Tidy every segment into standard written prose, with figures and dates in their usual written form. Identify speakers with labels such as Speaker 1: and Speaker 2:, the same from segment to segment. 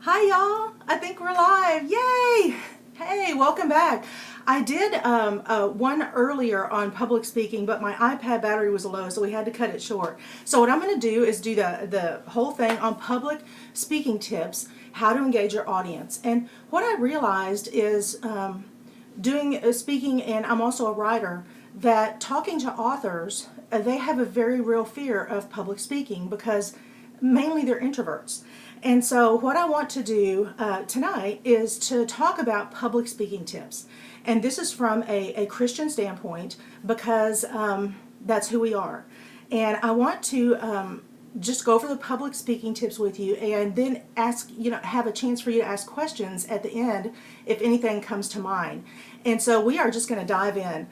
Speaker 1: Hi y'all, I think we're live. Yay! Hey, welcome back. I did one earlier on public speaking, but my iPad battery was low, so we had to cut it short. So what I'm going to do is do the whole thing on public speaking tips, how to engage your audience. And what I realized is doing speaking, and I'm also a writer, that talking to authors, they have a very real fear of public speaking because mainly they're introverts. And so, what I want to do tonight is to talk about public speaking tips. And this is from a Christian standpoint because that's who we are. And I want to just go over the public speaking tips with you and then ask, have a chance for you to ask questions at the end if anything comes to mind. And so we are just going to dive in.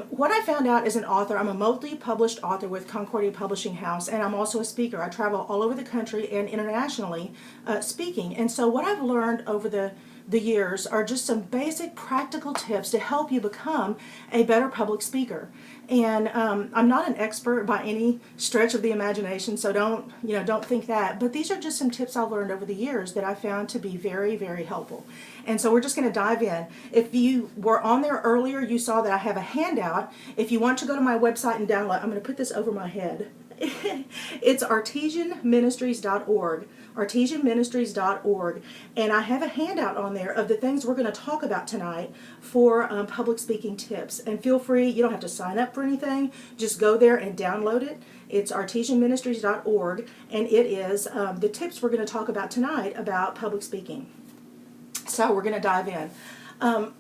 Speaker 1: What I found out as an author, I'm a multi-published author with Concordia Publishing House, and I'm also a speaker. I travel all over the country and internationally speaking. And so what I've learned over the years are just some basic practical tips to help you become a better public speaker. And I'm not an expert by any stretch of the imagination, so don't think that. But these are just some tips I've learned over the years that I found to be very, very helpful. And so we're just going to dive in. If you were on there earlier, you saw that I have a handout. If you want to go to my website and download, I'm going to put this over my head. It's artesianministries.org, artesianministries.org, and I have a handout on there of the things we're going to talk about tonight for public speaking tips. And feel free, you don't have to sign up for anything, just go there and download it. It's artesianministries.org, and it is the tips we're going to talk about tonight about public speaking. So we're going to dive in.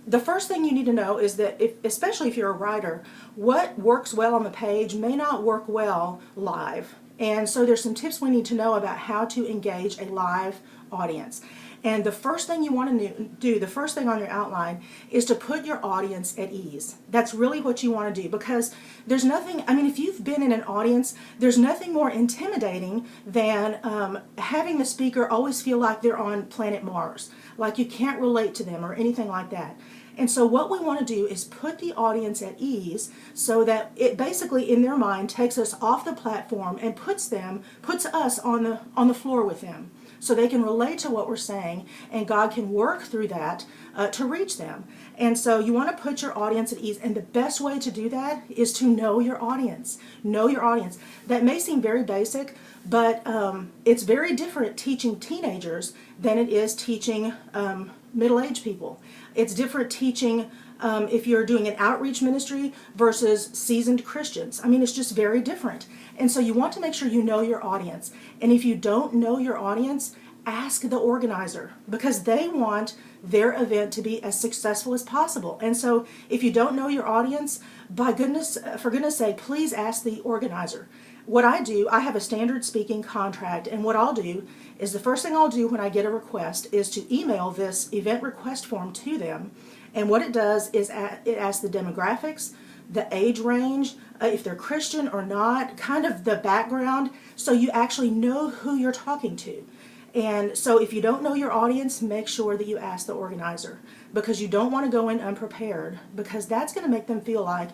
Speaker 1: The first thing you need to know is that, especially if you're a writer, what works well on the page may not work well live. And so there's some tips we need to know about how to engage a live audience. And the first thing you want to do, the first thing on your outline, is to put your audience at ease. That's really what you want to do, because there's nothing, if you've been in an audience, there's nothing more intimidating than having the speaker always feel like they're on planet Mars, like you can't relate to them or anything like that. And so what we want to do is put the audience at ease so that it basically in their mind takes us off the platform and puts us on the floor with them, so they can relate to what we're saying and God can work through that to reach them. And so you want to put your audience at ease, and the best way to do that is to know your audience. Know your audience. That may seem very basic, but it's very different teaching teenagers than it is teaching middle-aged people. It's different teaching if you're doing an outreach ministry versus seasoned Christians. It's just very different. And so you want to make sure you know your audience. And if you don't know your audience, ask the organizer, because they want their event to be as successful as possible. And so if you don't know your audience, for goodness sake, please ask the organizer. What I do, I have a standard speaking contract, and what I'll do is the first thing I'll do when I get a request is to email this event request form to them. And what it does is it asks the demographics, the age range, if they're Christian or not, kind of the background, so you actually know who you're talking to. And so if you don't know your audience, make sure that you ask the organizer, because you don't want to go in unprepared, because that's going to make them feel like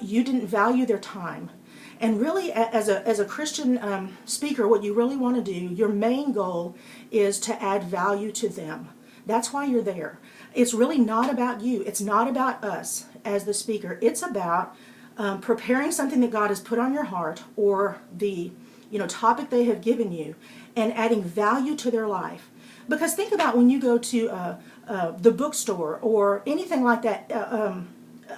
Speaker 1: you didn't value their time. And really, as a Christian speaker, what you really want to do, your main goal is to add value to them. That's why you're there. It's really not about you. It's not about us as the speaker. It's about preparing something that God has put on your heart, or the topic they have given you, and adding value to their life. Because think about when you go to the bookstore or anything like that,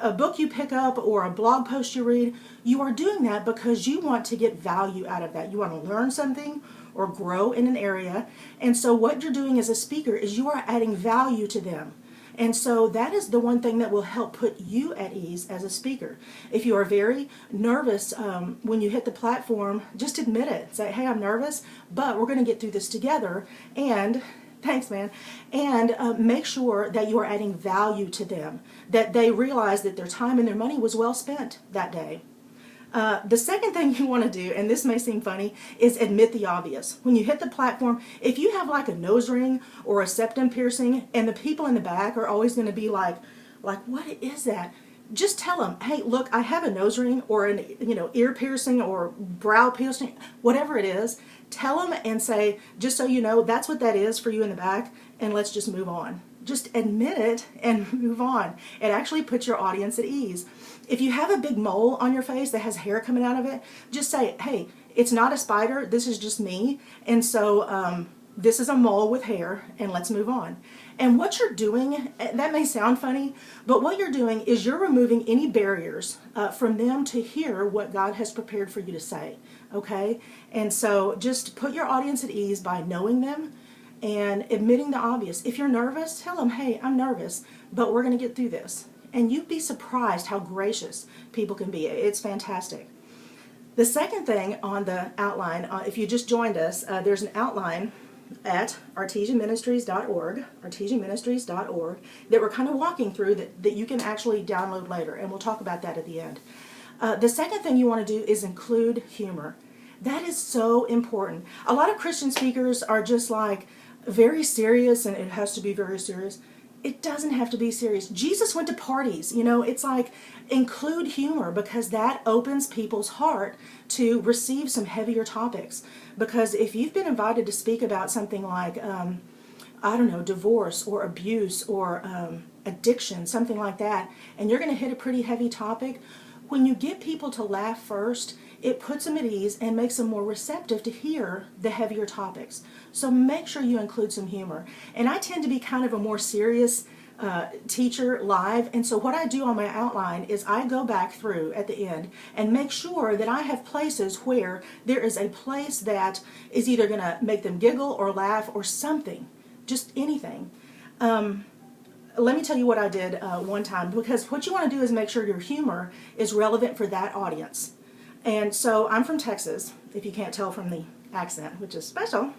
Speaker 1: a book you pick up or a blog post you read, you are doing that because you want to get value out of that. You want to learn something or grow in an area. And so what you're doing as a speaker is you are adding value to them. And so that is the one thing that will help put you at ease as a speaker. If you are very nervous when you hit the platform, just admit it. Say, hey, I'm nervous, but we're going to get through this together. And thanks, man. And make sure that you are adding value to them, that they realize that their time and their money was well spent that day. The second thing you want to do, and this may seem funny, is admit the obvious. When you hit the platform, if you have like a nose ring or a septum piercing, and the people in the back are always going to be like, what is that? Just tell them, hey, look, I have a nose ring or an ear piercing or brow piercing, whatever it is. tell them and say, just so you know, that's what that is for you in the back, and let's just move on. Just admit it and move on. It actually puts your audience at ease. If you have a big mole on your face that has hair coming out of it, just say, hey, it's not a spider, this is just me, and so this is a mole with hair, and let's move on. And what you're doing, that may sound funny, but what you're doing is you're removing any barriers from them to hear what God has prepared for you to say, okay? And so just put your audience at ease by knowing them and admitting the obvious. If you're nervous, tell them, hey, I'm nervous, but we're going to get through this. And you'd be surprised how gracious people can be. It's fantastic. The second thing on the outline, if you just joined us, there's an outline at artesianministries.org that we're kind of walking through that you can actually download later, and we'll talk about that at the end. The second thing you want to do is include humor. That is so important. A lot of Christian speakers are just like very serious, and it has to be very serious. It doesn't have to be serious. Jesus went to parties. You know, it's like include humor, because that opens people's heart to receive some heavier topics. Because if you've been invited to speak about something like, I don't know, divorce or abuse or addiction, something like that, and you're going to hit a pretty heavy topic, when you get people to laugh first, it puts them at ease and makes them more receptive to hear the heavier topics. So make sure you include some humor. And I tend to be kind of a more serious teacher live, and so what I do on my outline is I go back through at the end and make sure that I have places where there is a place that is either going to make them giggle or laugh or something, just anything. Let me tell you what I did one time, because what you want to do is make sure your humor is relevant for that audience. And so I'm from Texas, if you can't tell from the accent, which is special.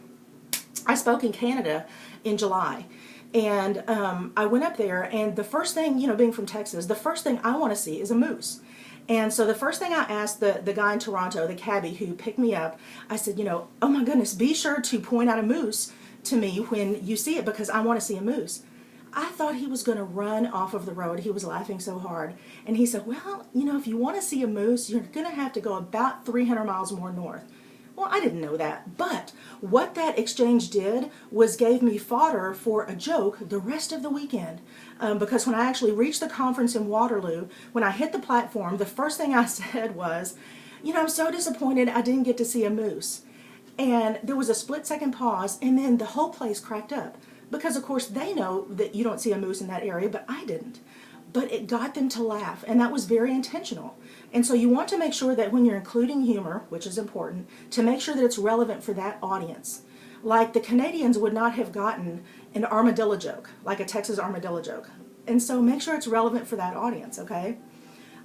Speaker 1: I spoke in Canada in July, and I went up there, and the first thing, you know, being from Texas, the first thing I want to see is a moose. And so the first thing I asked the guy in Toronto, the cabbie who picked me up, I said, you know, oh my goodness, be sure to point out a moose to me when you see it, because I want to see a moose. I thought he was going to run off of the road. He was laughing so hard. And he said, well, you know, if you want to see a moose, you're going to have to go about 300 miles more north. Well, I didn't know that. But what that exchange did was gave me fodder for a joke the rest of the weekend. Because when I actually reached the conference in Waterloo, when I hit the platform, the first thing I said was, you know, I'm so disappointed I didn't get to see a moose. And there was a split-second pause, and then the whole place cracked up. Because, of course, they know that you don't see a moose in that area, but I didn't. But it got them to laugh, and that was very intentional. And so you want to make sure that when you're including humor, which is important, to make sure that it's relevant for that audience. Like the Canadians would not have gotten an armadillo joke, like a Texas armadillo joke. And so make sure it's relevant for that audience, okay?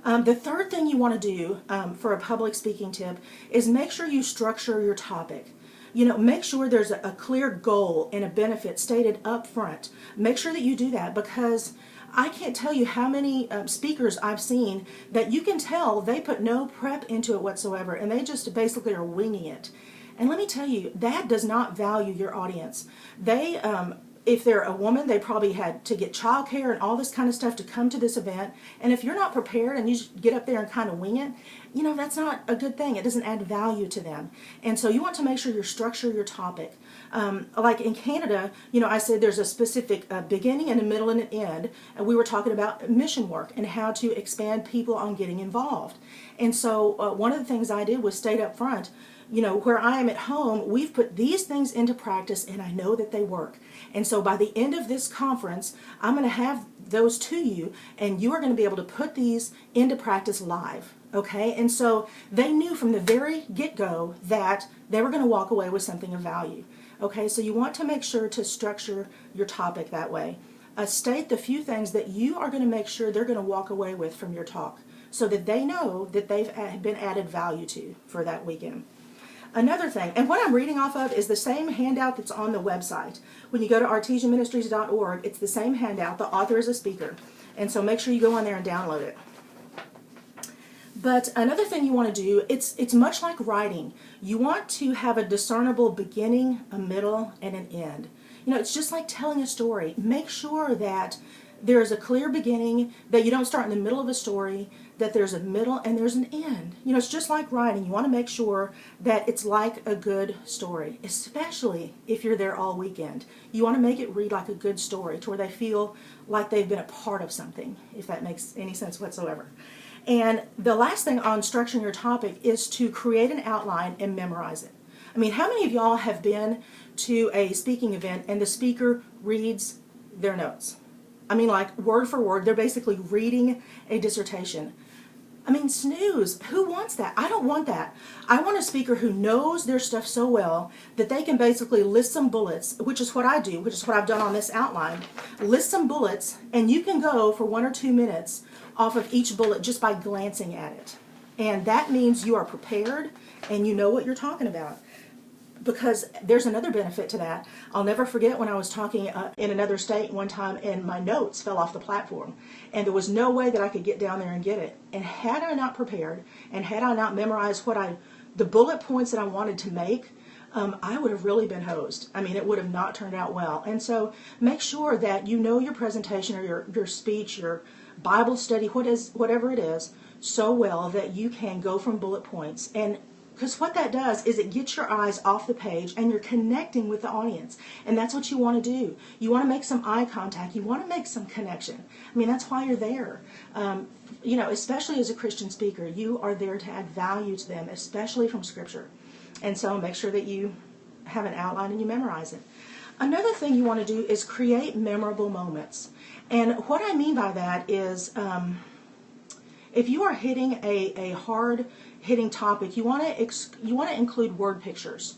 Speaker 1: The third thing you want to do for a public speaking tip is make sure you structure your topic. You know, make sure there's a clear goal and a benefit stated up front. Make sure that you do that, because I can't tell you how many speakers I've seen that you can tell they put no prep into it whatsoever, and they just basically are winging it. And let me tell you, that does not value your audience. They, if they're a woman, they probably had to get childcare and all this kind of stuff to come to this event. And if you're not prepared and you just get up there and kind of wing it, you know, that's not a good thing. It doesn't add value to them. And so you want to make sure you structure your topic. Like in Canada, you know, I said there's a specific beginning and a middle and an end. And we were talking about mission work and how to expand people on getting involved. And so one of the things I did was state up front, you know, where I am at home, we've put these things into practice, and I know that they work. And so by the end of this conference, I'm going to have those to you, and you are going to be able to put these into practice live. Okay? And so they knew from the very get-go that they were going to walk away with something of value. Okay? So you want to make sure to structure your topic that way. State the few things that you are going to make sure they're going to walk away with from your talk, so that they know that they've been added value to for that weekend. Another thing, and what I'm reading off of is the same handout that's on the website. When you go to artesianministries.org, it's the same handout. The author is a speaker. And so make sure you go on there and download it. But another thing you want to do, it's much like writing. You want to have a discernible beginning, a middle, and an end. You know, it's just like telling a story. Make sure that there's a clear beginning, that you don't start in the middle of a story, that there's a middle and there's an end. You know, it's just like writing. You want to make sure that it's like a good story, especially if you're there all weekend. You want to make it read like a good story to where they feel like they've been a part of something, if that makes any sense whatsoever. And the last thing on structuring your topic is to create an outline and memorize it. I mean, how many of y'all have been to a speaking event and the speaker reads their notes? I mean, like word for word, they're basically reading a dissertation. I mean, snooze. Who wants that? I don't want that. I want a speaker who knows their stuff so well that they can basically list some bullets, which is what I do, which is what I've done on this outline. List some bullets, and you can go for 1 or 2 minutes off of each bullet just by glancing at it. And that means you are prepared and you know what you're talking about. Because there's another benefit to that. I'll never forget when I was talking in another state one time and my notes fell off the platform. And there was no way that I could get down there and get it. And had I not prepared and had I not memorized the bullet points that I wanted to make, I would have really been hosed. I mean, it would have not turned out well. And so make sure that you know your presentation or your speech, your Bible study, whatever it is, so well that you can go from bullet points. And because what that does is it gets your eyes off the page and you're connecting with the audience. And that's what you want to do. You want to make some eye contact. You want to make some connection. I mean, that's why you're there. You know, especially as a Christian speaker, you are there to add value to them, especially from Scripture. And so make sure that you have an outline and you memorize it. Another thing you want to do is create memorable moments. And what I mean by that is if you are hitting a hard-hitting topic, you want to include word pictures.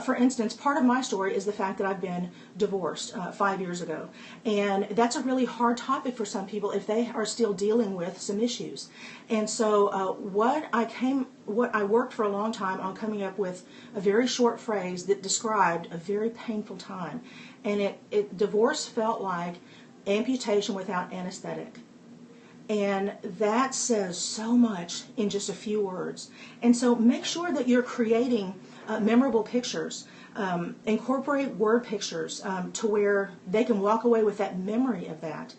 Speaker 1: For instance, part of my story is the fact that I've been divorced 5 years ago. And that's a really hard topic for some people if they are still dealing with some issues. And so what I worked for a long time on coming up with a very short phrase that described a very painful time. And divorce felt like amputation without anesthetic. And that says so much in just a few words. And so make sure that you're creating memorable pictures. Incorporate word pictures to where they can walk away with that memory of that.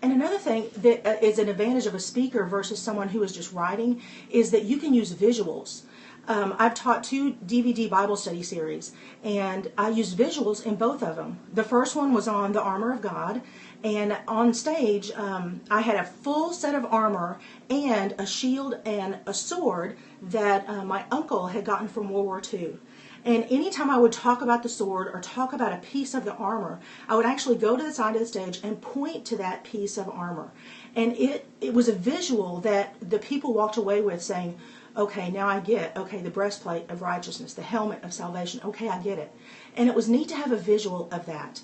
Speaker 1: And another thing that is an advantage of a speaker versus someone who is just writing is that you can use visuals. I've taught 2 DVD Bible study series, and I used visuals in both of them. The first one was on the armor of God, and on stage I had a full set of armor and a shield and a sword that my uncle had gotten from World War II. And anytime I would talk about the sword or talk about a piece of the armor, I would actually go to the side of the stage and point to that piece of armor. And it was a visual that the people walked away with saying, okay, now I get, okay, the breastplate of righteousness, the helmet of salvation, okay, I get it. And it was neat to have a visual of that.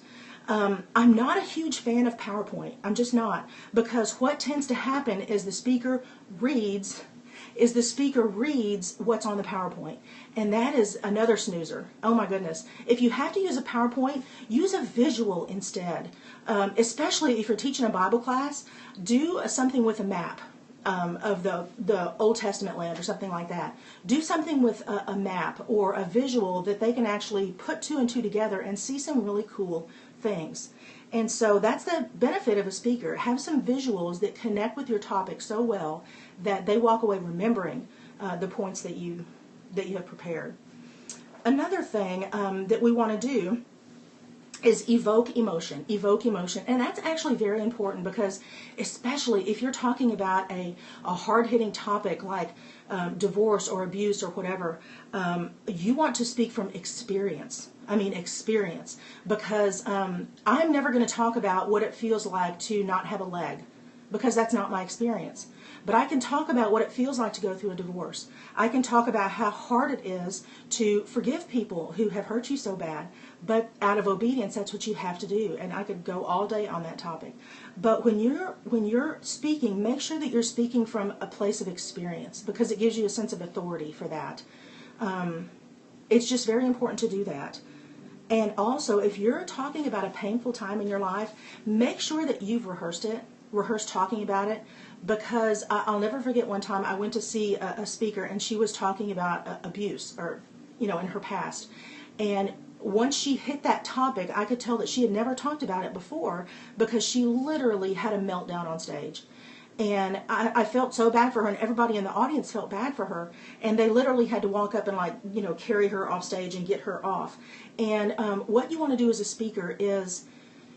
Speaker 1: I'm not a huge fan of PowerPoint. I'm just not. Because what tends to happen is the speaker reads what's on the PowerPoint. And that is another snoozer. Oh my goodness. If you have to use a PowerPoint, use a visual instead. Especially if you're teaching a Bible class, do something with a map. Of the Old Testament land or something like that. Do something with a map or a visual that they can actually put 2 and 2 together and see some really cool things. And so that's the benefit of a speaker. Have some visuals that connect with your topic so well that they walk away remembering the points that you have prepared. Another thing that we want to do is evoke emotion. And that's actually very important because especially if you're talking about a hard-hitting topic like divorce or abuse or whatever, you want to speak from experience. Because I'm never going to talk about what it feels like to not have a leg because that's not my experience. But I can talk about what it feels like to go through a divorce. I can talk about how hard it is to forgive people who have hurt you so bad. But out of obedience, that's what you have to do. And I could go all day on that topic. But when you're speaking, make sure that you're speaking from a place of experience because it gives you a sense of authority for that. It's just very important to do that. And also, if you're talking about a painful time in your life, make sure that you've rehearsed talking about it. Because I'll never forget one time I went to see a speaker and she was talking about abuse or, in her past. And once she hit that topic, I could tell that she had never talked about it before, because she literally had a meltdown on stage. And I felt so bad for her, and everybody in the audience felt bad for her. And they literally had to walk up and, like, carry her off stage and get her off. And what you want to do as a speaker is,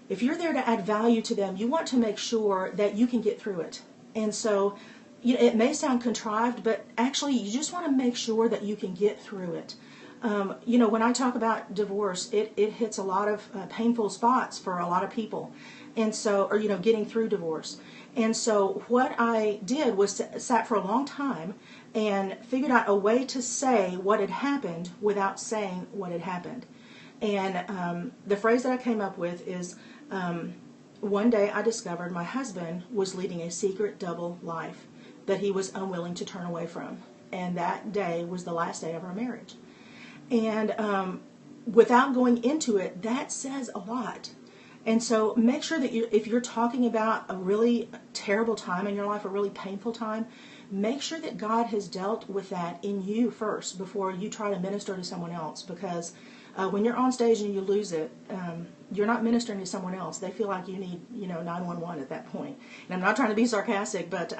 Speaker 1: if you're there to add value to them, you want to make sure that you can get through it. And so, it may sound contrived, but actually you just want to make sure that you can get through it. When I talk about divorce, it hits a lot of painful spots for a lot of people. And so, or, getting through divorce. And so what I did was sat for a long time and figured out a way to say what had happened without saying what had happened. And the phrase that I came up with is, one day I discovered my husband was leading a secret double life that he was unwilling to turn away from. And that day was the last day of our marriage. And without going into it, that says a lot. And so make sure that if you're talking about a really terrible time in your life, a really painful time, make sure that God has dealt with that in you first before you try to minister to someone else. Because when you're on stage and you lose it, you're not ministering to someone else. They feel like you need, 911 at that point. And I'm not trying to be sarcastic, but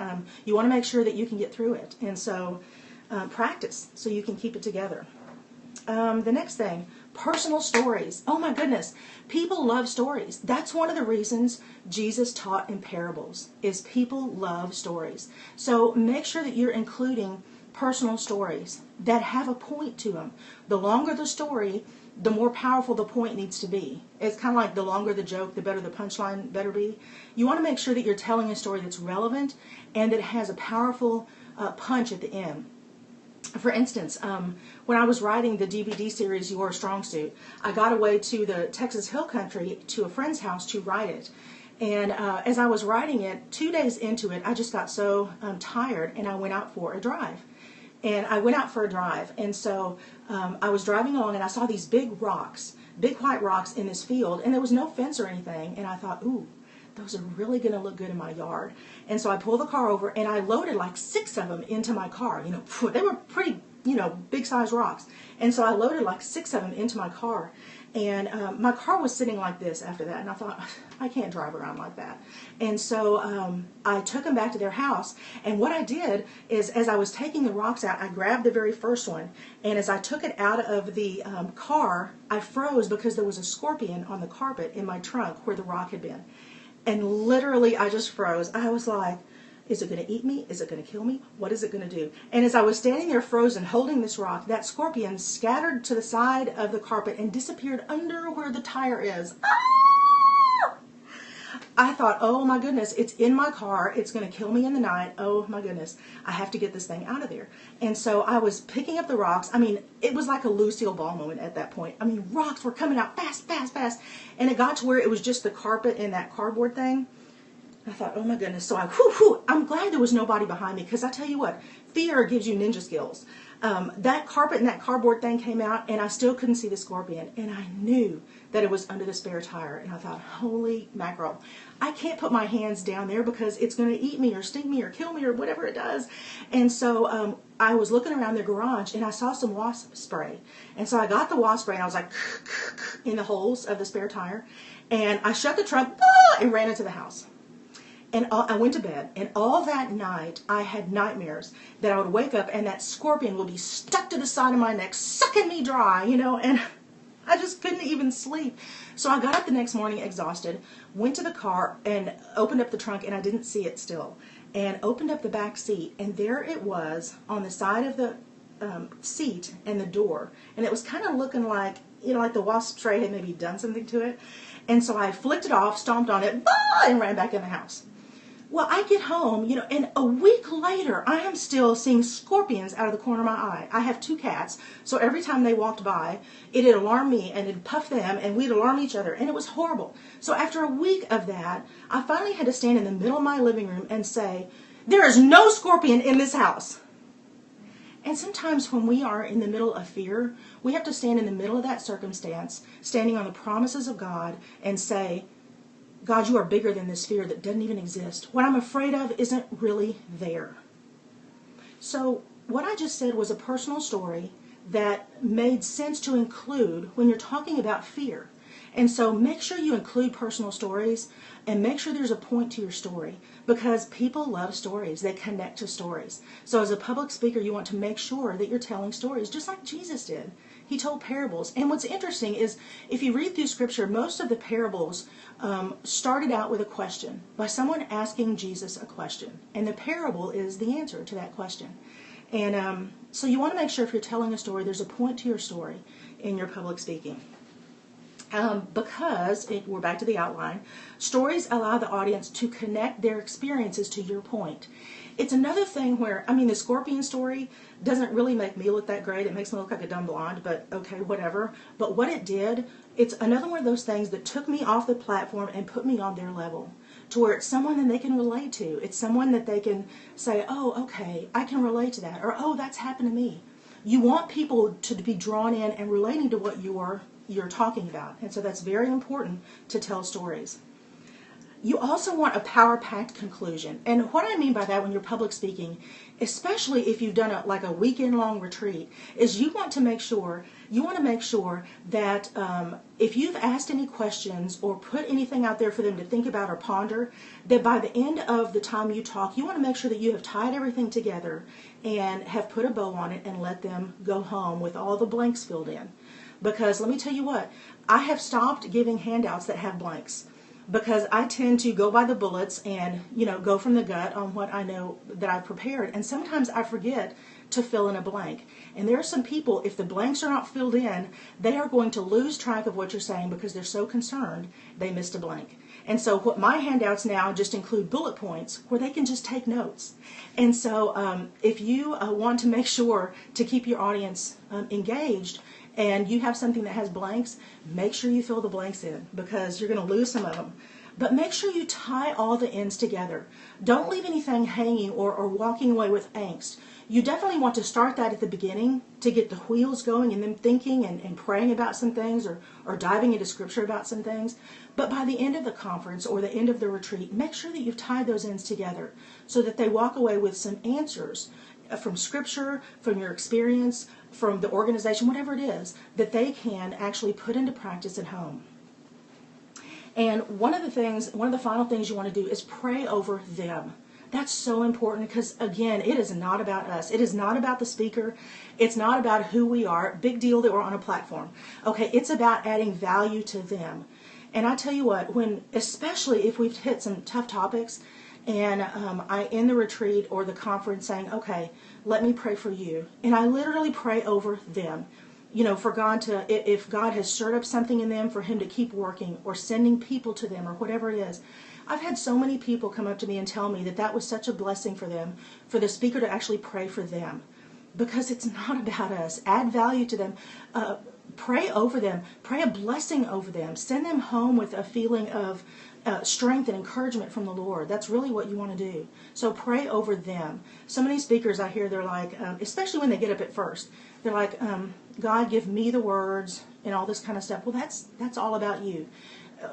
Speaker 1: you want to make sure that you can get through it. And so practice so you can keep it together. The next thing, personal stories. Oh my goodness. People love stories. That's one of the reasons Jesus taught in parables, is people love stories. So make sure that you're including personal stories that have a point to them. The longer the story, the more powerful the point needs to be. It's kind of like the longer the joke, the better the punchline better be. You want to make sure that you're telling a story that's relevant and that has a powerful punch at the end. For instance, when I was writing the DVD series Your Strong Suit, I got away to the Texas Hill Country to a friend's house to write it. And as I was writing it, 2 days into it, I just got so tired, and I went out for a drive. And so I was driving along, and I saw these big rocks, big white rocks in this field, and there was no fence or anything. And I thought, ooh, those are really going to look good in my yard. And so I pulled the car over, and I loaded like 6 of them into my car. They were pretty, big size rocks. And so I loaded like 6 of them into my car. And my car was sitting like this after that. And I thought, I can't drive around like that. And so I took them back to their house. And what I did is, as I was taking the rocks out, I grabbed the very first one. And as I took it out of the car, I froze because there was a scorpion on the carpet in my trunk where the rock had been. And literally, I just froze. I was like, is it going to eat me? Is it going to kill me? What is it going to do? And as I was standing there frozen, holding this rock, that scorpion scattered to the side of the carpet and disappeared under where the tire is. Ah! I thought, oh my goodness, it's in my car. It's going to kill me in the night. Oh my goodness, I have to get this thing out of there. And so I was picking up the rocks. I mean, it was like a Lucille Ball moment at that point. I mean, rocks were coming out fast, fast, fast. And it got to where it was just the carpet and that cardboard thing. I thought, oh my goodness. So I'm glad there was nobody behind me, because I tell you what, fear gives you ninja skills. That carpet and that cardboard thing came out, and I still couldn't see the scorpion. And I knew that it was under the spare tire. And I thought, holy mackerel, I can't put my hands down there because it's going to eat me or sting me or kill me or whatever it does. And so I was looking around the garage, and I saw some wasp spray. And so I got the wasp spray, and I was like, in the holes of the spare tire. And I shut the trunk and ran into the house. And I went to bed, and all that night I had nightmares that I would wake up and that scorpion would be stuck to the side of my neck, sucking me dry, and I just couldn't even sleep. So I got up the next morning exhausted, went to the car and opened up the trunk, and I didn't see it still, and opened up the back seat, and there it was on the side of the seat and the door, and it was kind of looking like, like the wasp spray had maybe done something to it. And so I flicked it off, stomped on it, and ran back in the house. Well, I get home, and a week later, I am still seeing scorpions out of the corner of my eye. I have 2 cats, so every time they walked by, it'd alarm me, and it'd puff them, and we'd alarm each other, and it was horrible. So after a week of that, I finally had to stand in the middle of my living room and say, there is no scorpion in this house. And sometimes when we are in the middle of fear, we have to stand in the middle of that circumstance, standing on the promises of God, and say, God, you are bigger than this fear that doesn't even exist. What I'm afraid of isn't really there. So what I just said was a personal story that made sense to include when you're talking about fear. And so make sure you include personal stories and make sure there's a point to your story, because people love stories. They connect to stories. So as a public speaker, you want to make sure that you're telling stories just like Jesus did. He told parables. And what's interesting is if you read through Scripture, most of the parables started out with a question, by someone asking Jesus a question. And the parable is the answer to that question. And so you want to make sure if you're telling a story, there's a point to your story in your public speaking. Because, we're back to the outline, stories allow the audience to connect their experiences to your point. It's another thing where, the scorpion story doesn't really make me look that great. It makes me look like a dumb blonde, but okay, whatever. But what it did, it's another one of those things that took me off the platform and put me on their level, to where it's someone that they can relate to. It's someone that they can say, oh, okay, I can relate to that, or oh, that's happened to me. You want people to be drawn in and relating to what you're talking about. And so that's very important to tell stories. You also want a power-packed conclusion. And what I mean by that when you're public speaking, especially if you've done a weekend-long retreat, is you want to make sure that if you've asked any questions or put anything out there for them to think about or ponder, that by the end of the time you talk, you want to make sure that you have tied everything together and have put a bow on it and let them go home with all the blanks filled in. Because let me tell you what, I have stopped giving handouts that have blanks, because I tend to go by the bullets and, go from the gut on what I know that I've prepared. And sometimes I forget to fill in a blank. And there are some people, if the blanks are not filled in, they are going to lose track of what you're saying because they're so concerned they missed a blank. And so what my handouts now just include bullet points where they can just take notes. And so if you want to make sure to keep your audience engaged, and you have something that has blanks, make sure you fill the blanks in, because you're going to lose some of them. But make sure you tie all the ends together. Don't leave anything hanging or walking away with angst. You definitely want to start that at the beginning to get the wheels going and them thinking and praying about some things or diving into Scripture about some things. But by the end of the conference or the end of the retreat, make sure that you've tied those ends together so that they walk away with some answers from Scripture, from your experience, from the organization, whatever it is, that they can actually put into practice at home. And one of the final things you want to do is pray over them. That's so important because, again, it is not about us. It is not about the speaker. It's not about who we are. Big deal that we're on a platform. Okay, it's about adding value to them. And I tell you what, especially if we've hit some tough topics, and I end the retreat or the conference saying, okay, let me pray for you. And I literally pray over them. For God if God has stirred up something in them, for Him to keep working or sending people to them or whatever it is. I've had so many people come up to me and tell me that was such a blessing for them, for the speaker to actually pray for them. Because it's not about us. Add value to them. Pray over them. Pray a blessing over them. Send them home with a feeling of strength and encouragement from the Lord. That's really what you want to do. So pray over them. So many speakers I hear, they're like, especially when they get up at first, they're like, God, give me the words and all this kind of stuff. Well, that's all about you.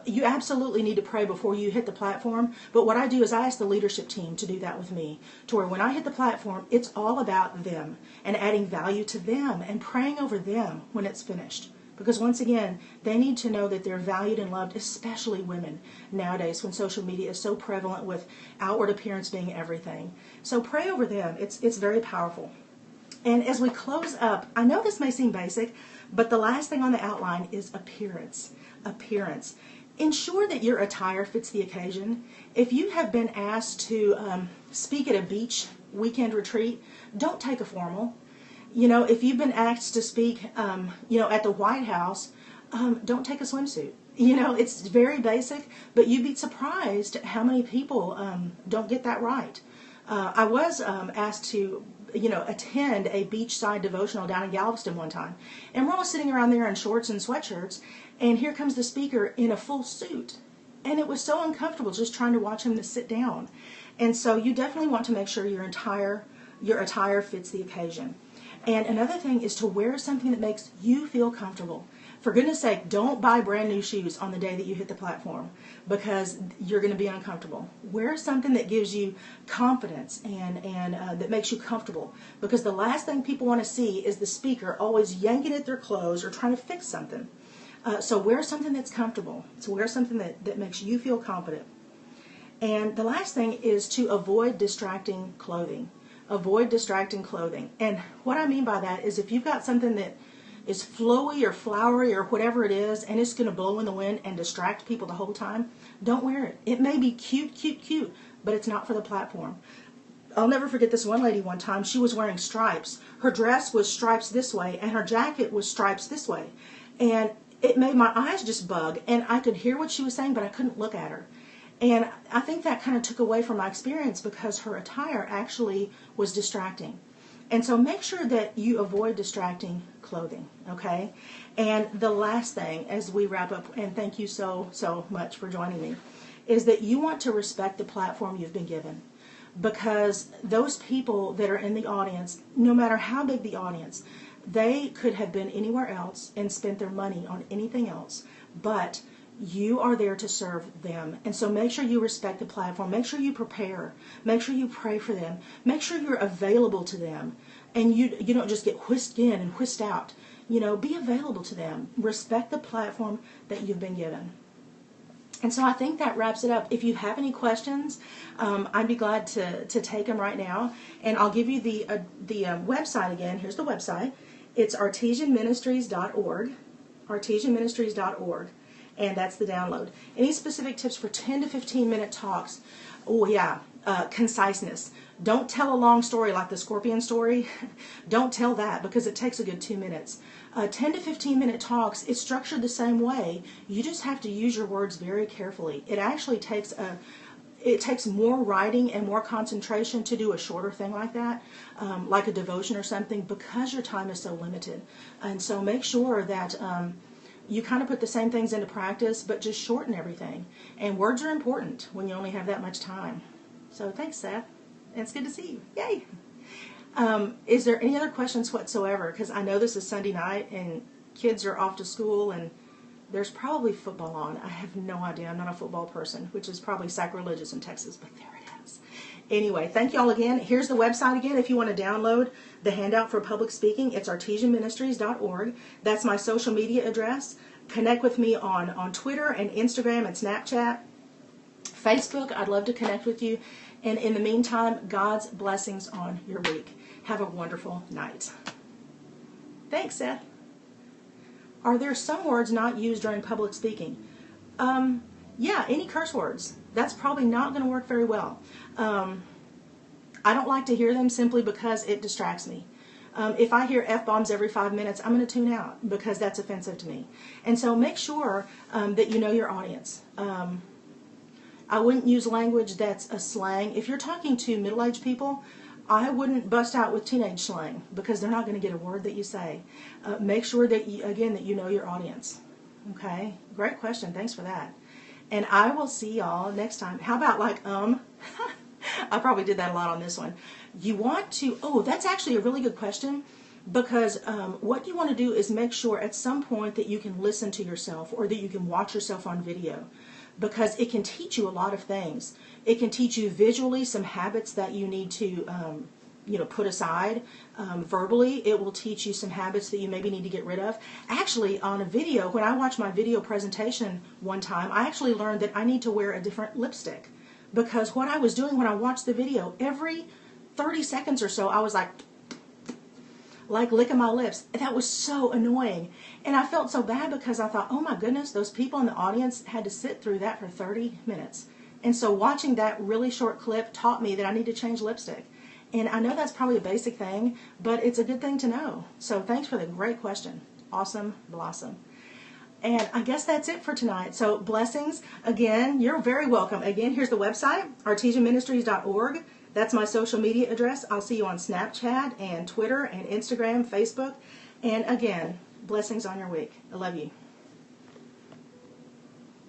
Speaker 1: You absolutely need to pray before you hit the platform. But what I do is I ask the leadership team to do that with me, to where when I hit the platform, it's all about them and adding value to them and praying over them when it's finished. Because once again, they need to know that they're valued and loved, especially women nowadays when social media is so prevalent with outward appearance being everything. So pray over them. It's very powerful. And as we close up, I know this may seem basic, but the last thing on the outline is appearance. Appearance. Ensure that your attire fits the occasion. If you have been asked to speak at a beach weekend retreat, don't take a formal. If you've been asked to speak, at the White House, don't take a swimsuit. It's very basic, but you'd be surprised how many people don't get that right. I was asked to, attend a beachside devotional down in Galveston one time, and we're all sitting around there in shorts and sweatshirts, and here comes the speaker in a full suit, and it was so uncomfortable just trying to watch him to sit down. And so you definitely want to make sure your attire fits the occasion. And another thing is to wear something that makes you feel comfortable. For goodness sake, don't buy brand new shoes on the day that you hit the platform, because you're going to be uncomfortable. Wear something that gives you confidence and that makes you comfortable, because the last thing people want to see is the speaker always yanking at their clothes or trying to fix something. So wear something that's comfortable. So wear something that makes you feel confident. And the last thing is to avoid distracting clothing. Avoid distracting clothing. And what I mean by that is, if you've got something that is flowy or flowery or whatever it is, and it's going to blow in the wind and distract people the whole time, don't wear it. It may be cute, cute, cute, but it's not for the platform. I'll never forget this one lady one time. She was wearing stripes. Her dress was stripes this way, and her jacket was stripes this way. And it made my eyes just bug, and I could hear what she was saying, but I couldn't look at her. And I think that kind of took away from my experience, because her attire actually was distracting. And so make sure that you avoid distracting clothing, okay? And the last thing, as we wrap up, and thank you so much for joining me, is that you want to respect the platform you've been given. Because those people that are in the audience, no matter how big the audience, they could have been anywhere else and spent their money on anything else, but you are there to serve them. And so make sure you respect the platform. Make sure you prepare. Make sure you pray for them. Make sure you're available to them. And you don't just get whisked in and whisked out. Be available to them. Respect the platform that you've been given. And so I think that wraps it up. If you have any questions, I'd be glad to take them right now. And I'll give you the website again. Here's the website. It's artesianministries.org. artesianministries.org. And that's the download. Any specific tips for 10 to 15 minute talks? Oh yeah, conciseness. Don't tell a long story like the scorpion story. Don't tell that, because it takes a good 2 minutes. 10 to 15 minute talks, it's structured the same way. You just have to use your words very carefully. It actually takes more writing and more concentration to do a shorter thing like that, like a devotion or something, because your time is so limited. And so make sure that you kind of put the same things into practice, but just shorten everything. And words are important when you only have that much time. So thanks, Seth. It's good to see you. Yay! Is there any other questions whatsoever? Because I know this is Sunday night and kids are off to school and there's probably football on. I have no idea. I'm not a football person, which is probably sacrilegious in Texas, but there it is. Anyway, thank you all again. Here's the website again if you want to download the handout for public speaking. It's artesianministries.org. That's my social media address. Connect with me on Twitter and Instagram and Snapchat. Facebook, I'd love to connect with you. And in the meantime, God's blessings on your week. Have a wonderful night. Thanks, Seth. Are there some words not used during public speaking? Yeah, any curse words. That's probably not going to work very well. I don't like to hear them simply because it distracts me. If I hear F-bombs every 5 minutes, I'm going to tune out because that's offensive to me. And so make sure that you know your audience. I wouldn't use language that's a slang. If you're talking to middle-aged people, I wouldn't bust out with teenage slang because they're not going to get a word that you say. Make sure that, that you know your audience. Okay? Great question. Thanks for that. And I will see y'all next time. How about I probably did that a lot on this one. You want to, that's actually a really good question, because what you want to do is make sure at some point that you can listen to yourself or that you can watch yourself on video, because it can teach you a lot of things. It can teach you visually some habits that you need to put aside. Verbally, it will teach you some habits that you maybe need to get rid of. Actually, on a video, when I watched my video presentation one time, I actually learned that I need to wear a different lipstick, because what I was doing when I watched the video, every 30 seconds or so, I was like licking my lips. That was so annoying. And I felt so bad because I thought, oh my goodness, those people in the audience had to sit through that for 30 minutes. And so watching that really short clip taught me that I need to change lipstick. And I know that's probably a basic thing, but it's a good thing to know. So thanks for the great question. Awesome blossom. And I guess that's it for tonight. So blessings. Again, you're very welcome. Again, here's the website, artesianministries.org. That's my social media address. I'll see you on Snapchat and Twitter and Instagram, Facebook. And again, blessings on your week. I love you.